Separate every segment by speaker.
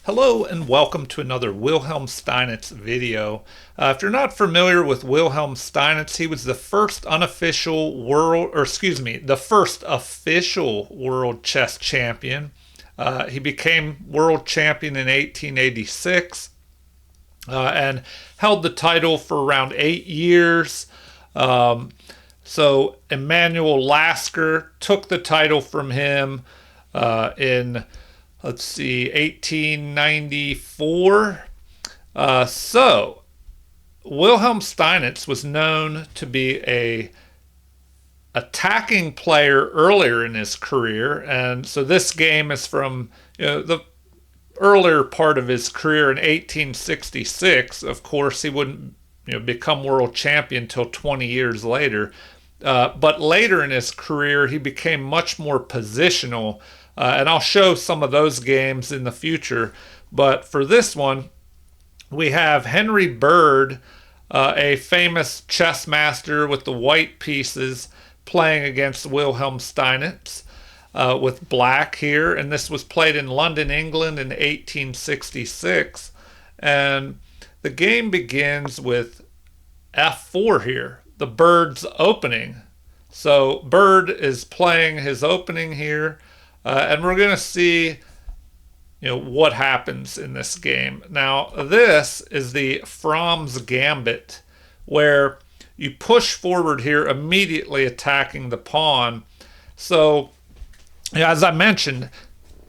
Speaker 1: Hello and welcome to another Wilhelm Steinitz video. If you're not familiar with Wilhelm Steinitz, he was the first the first official world chess champion. He became world champion in 1886 and held the title for around 8 years. So Emanuel Lasker took the title from him in, let's see, 1894. So Wilhelm Steinitz was known to be a attacking player earlier in his career, and so this game is from the earlier part of his career in 1866. Of course, he wouldn't become world champion until 20 years later. But later in his career, he became much more positional, and I'll show some of those games in the future. But for this one, we have Henry Bird, a famous chess master with the white pieces, playing against Wilhelm Steinitz with black here. And this was played in London, England in 1866. And the game begins with f4 here, the Bird's opening. So Bird is playing his opening here, and we're going to see what happens in this game. Now, this is the Fromm's Gambit, where you push forward here, immediately attacking the pawn. So, as I mentioned,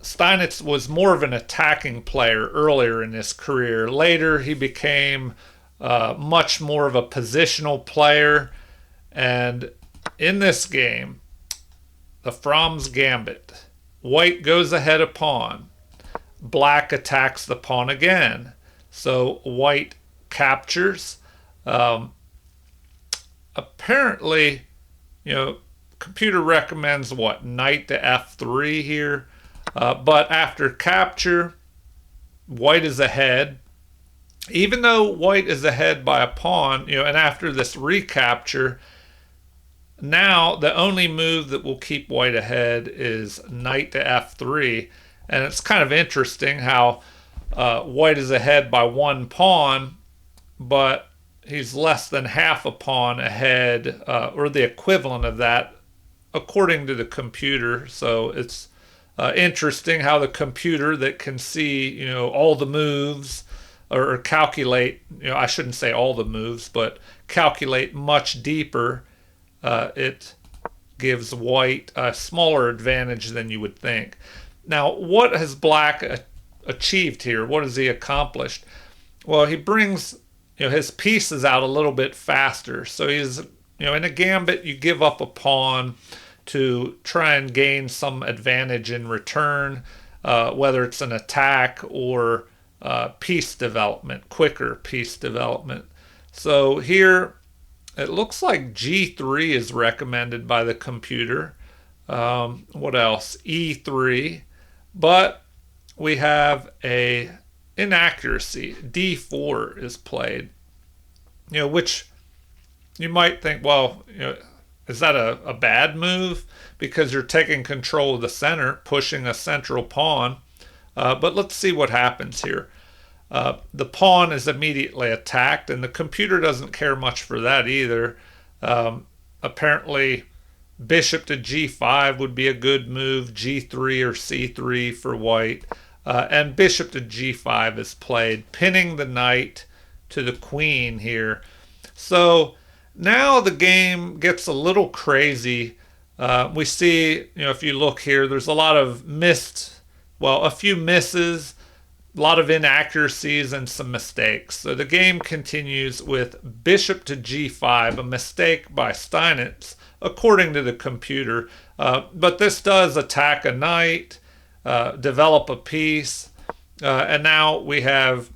Speaker 1: Steinitz was more of an attacking player earlier in his career. Later, he became much more of a positional player. And in this game, the Fromm's Gambit, white goes ahead a pawn. Black attacks the pawn again. So white captures. Apparently, computer recommends what? Knight to f3 here. But after capture, white is ahead. Even though white is ahead by a pawn, and after this recapture, now the only move that will keep white ahead is knight to f3. And it's kind of interesting how white is ahead by one pawn, but he's less than half a pawn ahead, or the equivalent of that, according to the computer. So it's interesting how the computer that can see, all the moves, or calculate, I shouldn't say all the moves, but calculate much deeper, it gives white a smaller advantage than you would think. Now, what has black achieved here? What has he accomplished? Well, he brings his pieces out a little bit faster. So he's, in a gambit, you give up a pawn to try and gain some advantage in return, whether it's an attack or piece development, quicker piece development. So here, it looks like G3 is recommended by the computer. What else? E3. But we have a inaccuracy. D4 is played. Which you might think, well, is that a bad move? Because you're taking control of the center, pushing a central pawn. But let's see what happens here. The pawn is immediately attacked, and the computer doesn't care much for that either. Apparently, bishop to g5 would be a good move, g3 or c3 for white. And bishop to g5 is played, pinning the knight to the queen here. So now the game gets a little crazy. We see, if you look here, there's a lot of a few misses, a lot of inaccuracies, and some mistakes. So the game continues with bishop to g5, a mistake by Steinitz, according to the computer. But this does attack a knight, develop a piece, and now we have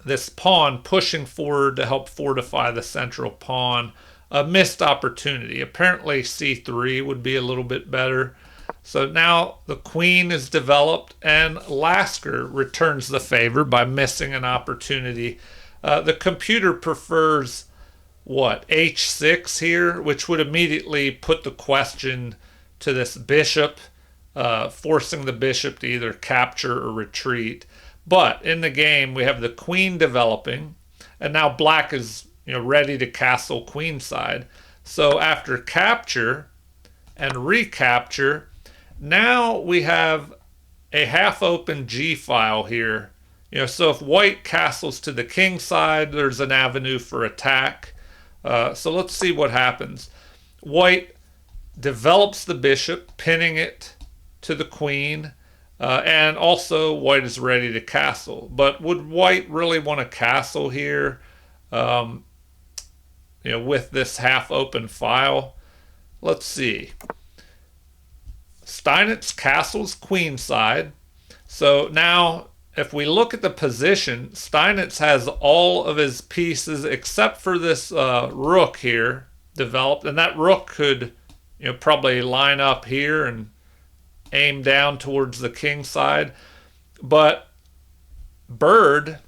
Speaker 1: this pawn pushing forward to help fortify the central pawn. A missed opportunity. Apparently c3 would be a little bit better. So now the queen is developed, and Lasker returns the favor by missing an opportunity. The computer prefers h6 here, which would immediately put the question to this bishop forcing the bishop to either capture or retreat. But in the game, we have the queen developing, and now black is ready to castle queenside. So after capture and recapture, now we have a half-open G file here. So if white castles to the king side, there's an avenue for attack. So let's see what happens. White develops the bishop, pinning it to the queen, and also white is ready to castle. But would white really want to castle here with this half-open file? Let's see. Steinitz castles queenside. So now, if we look at the position, Steinitz has all of his pieces except for this rook here developed, and that rook could probably line up here and aim down towards the king side. But Bird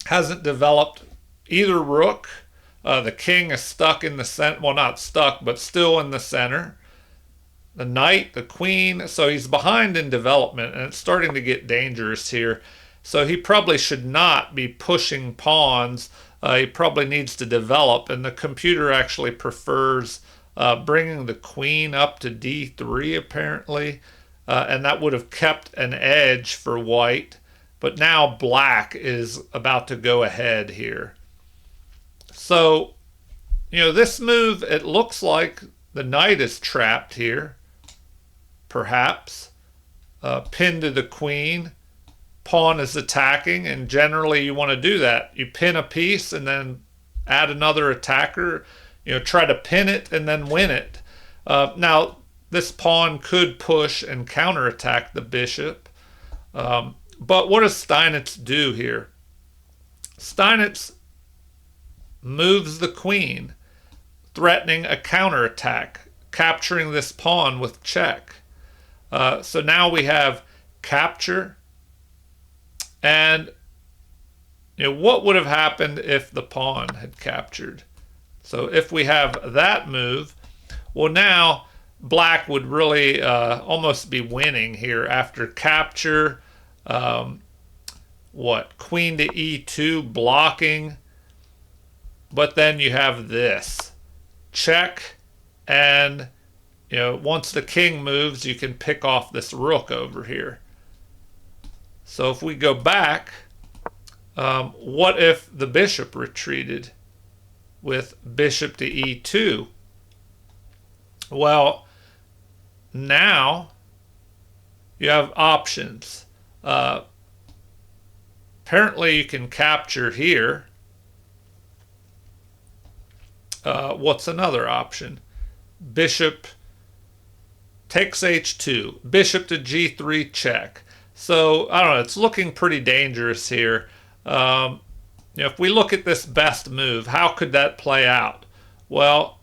Speaker 1: hasn't developed either rook. The king is stuck in the center. Well, not stuck, but still in the center. The knight, the queen. So he's behind in development, and it's starting to get dangerous here. So he probably should not be pushing pawns. He probably needs to develop, and the computer actually prefers bringing the queen up to d3 apparently, and that would have kept an edge for white. But now black is about to go ahead here. So, this move, it looks like the knight is trapped here, perhaps. Pinned to the queen. Pawn is attacking, and generally you want to do that. You pin a piece and then add another attacker. Try to pin it and then win it. Now, this pawn could push and counterattack the bishop. But what does Steinitz do here? Steinitz moves the queen, threatening a counterattack, capturing this pawn with check. So now we have capture. And what would have happened if the pawn had captured? So if we have that move, well, now black would really almost be winning here after capture. Queen to e2 blocking. But then you have this check, and once the king moves, you can pick off this rook over here. So if we go back, what if the bishop retreated with bishop to e2? Well, now you have options. Apparently you can capture here. What's another option? Bishop takes h2. Bishop to g3 check. So, I don't know, it's looking pretty dangerous here. If we look at this best move, how could that play out? Well,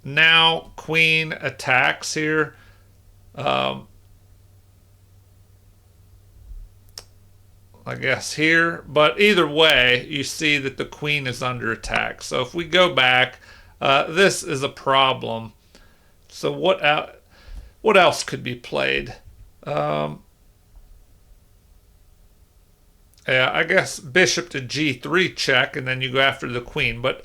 Speaker 1: now queen attacks here. I guess here. But either way, you see that the queen is under attack. So if we go back, this is a problem. So what else could be played? Yeah, I guess bishop to g3 check, and then you go after the queen. But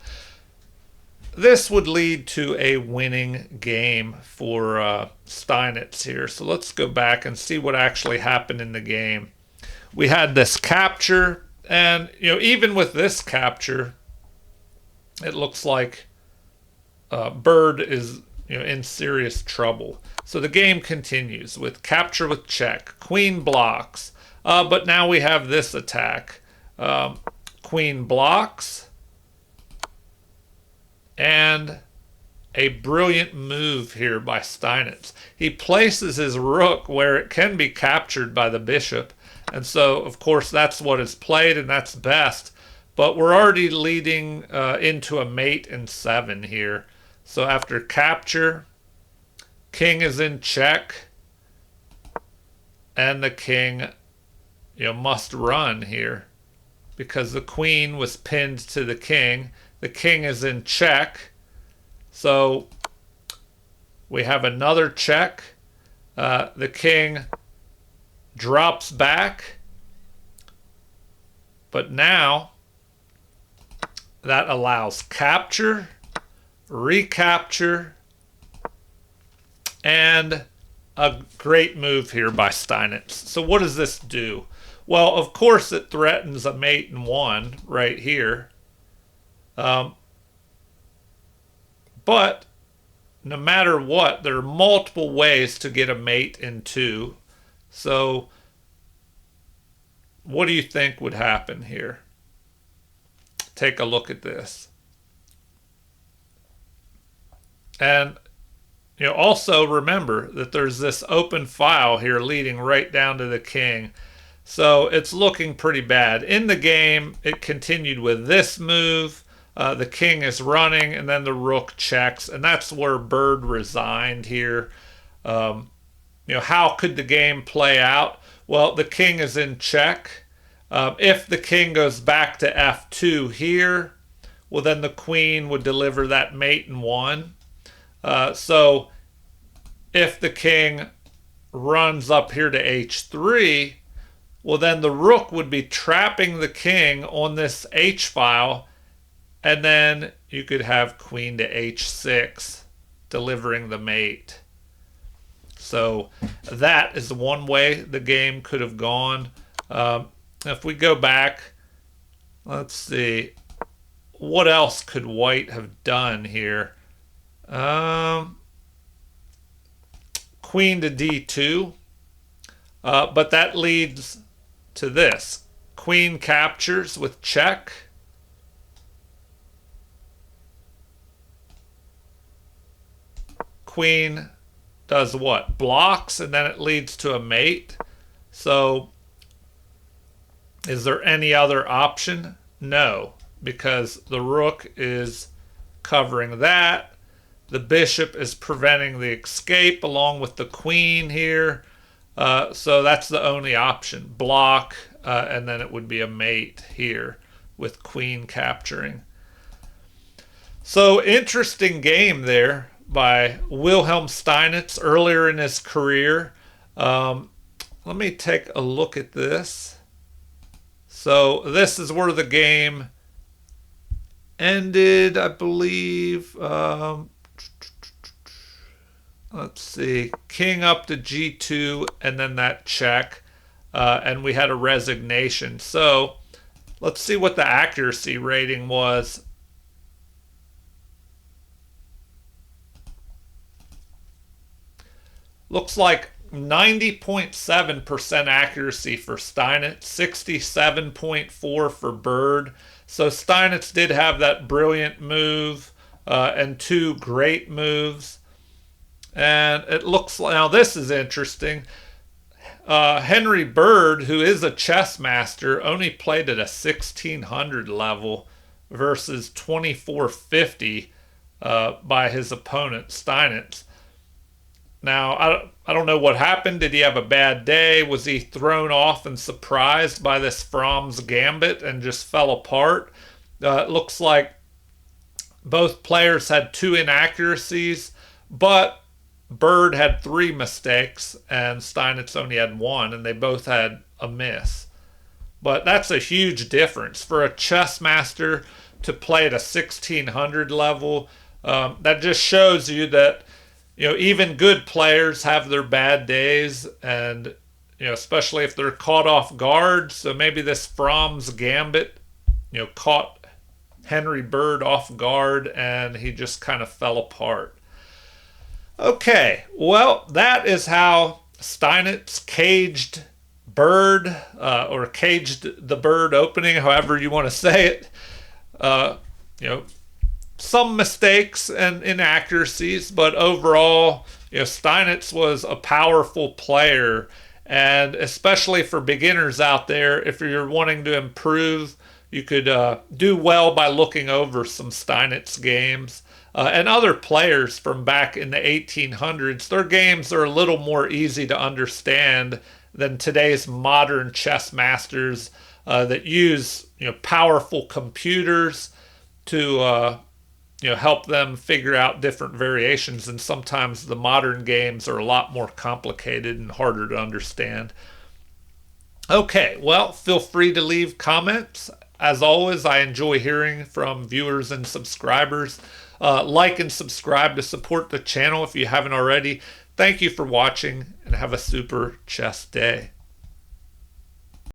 Speaker 1: this would lead to a winning game for Steinitz here. So let's go back and see what actually happened in the game. We had this capture, and even with this capture, it looks like Bird is in serious trouble. So the game continues with capture with check. Queen blocks. But now we have this attack. Queen blocks. And a brilliant move here by Steinitz. He places his rook where it can be captured by the bishop. And so, of course, that's what is played, and that's best. But we're already leading into a mate in 7 here. So after capture, king is in check. And the king must run here because the queen was pinned to the king. The king is in check. So we have another check. The king drops back, but now that allows capture, recapture, and a great move here by Steinitz. So what does this do? Well, of course it threatens a mate in one right here. But no matter what, there are multiple ways to get a mate in two. So what do you think would happen here? Take a look at this. And also remember that there's this open file here leading right down to the king. So it's looking pretty bad. In the game, it continued with this move. The king is running, and then the rook checks, and that's where Bird resigned here. How could the game play out? Well, the king is in check. If the king goes back to f2 here, well, then the queen would deliver that mate in one. So if the king runs up here to h3, well, then the rook would be trapping the king on this h file, and then you could have queen to h6, delivering the mate. So that is one way the game could have gone. If we go back, let's see, what else could white have done here? Queen to d2, but that leads to this. Queen captures with check. Queen does what? Blocks, and then it leads to a mate. So is there any other option? No, because the rook is covering that. The bishop is preventing the escape along with the queen here. So that's the only option. Block, and then it would be a mate here with queen capturing. So interesting game there by Wilhelm Steinitz earlier in his career. Let me take a look at this. So this is where the game ended, I believe. Let's see, king up to g2, and then that check, and we had a resignation. So let's see what the accuracy rating was. Looks like 90.7% accuracy for Steinitz, 67.4% for Bird. So Steinitz did have that brilliant move and two great moves. And it looks like, now this is interesting. Henry Bird, who is a chess master, only played at a 1600 level versus 2450 by his opponent Steinitz. Now, I don't know what happened. Did he have a bad day? Was he thrown off and surprised by this Fromm's gambit and just fell apart? It looks like both players had two inaccuracies, but Bird had three mistakes and Steinitz only had one, and they both had a miss. But that's a huge difference for a chess master to play at a 1600 level. That just shows you that even good players have their bad days, and especially if they're caught off guard. So maybe this Fromm's gambit caught Henry Bird off guard, and he just kind of fell apart. Okay, well, that is how Steinitz caged Bird, or caged the Bird opening, however you want to say it. Some mistakes and inaccuracies, but overall, Steinitz was a powerful player, and especially for beginners out there, if you're wanting to improve, you could do well by looking over some Steinitz games. And other players from back in the 1800s, their games are a little more easy to understand than today's modern chess masters that use powerful computers to help them figure out different variations. And sometimes the modern games are a lot more complicated and harder to understand. Okay, well, feel free to leave comments. As always, I enjoy hearing from viewers and subscribers. Like and subscribe to support the channel if you haven't already. Thank you for watching and have a super chess day.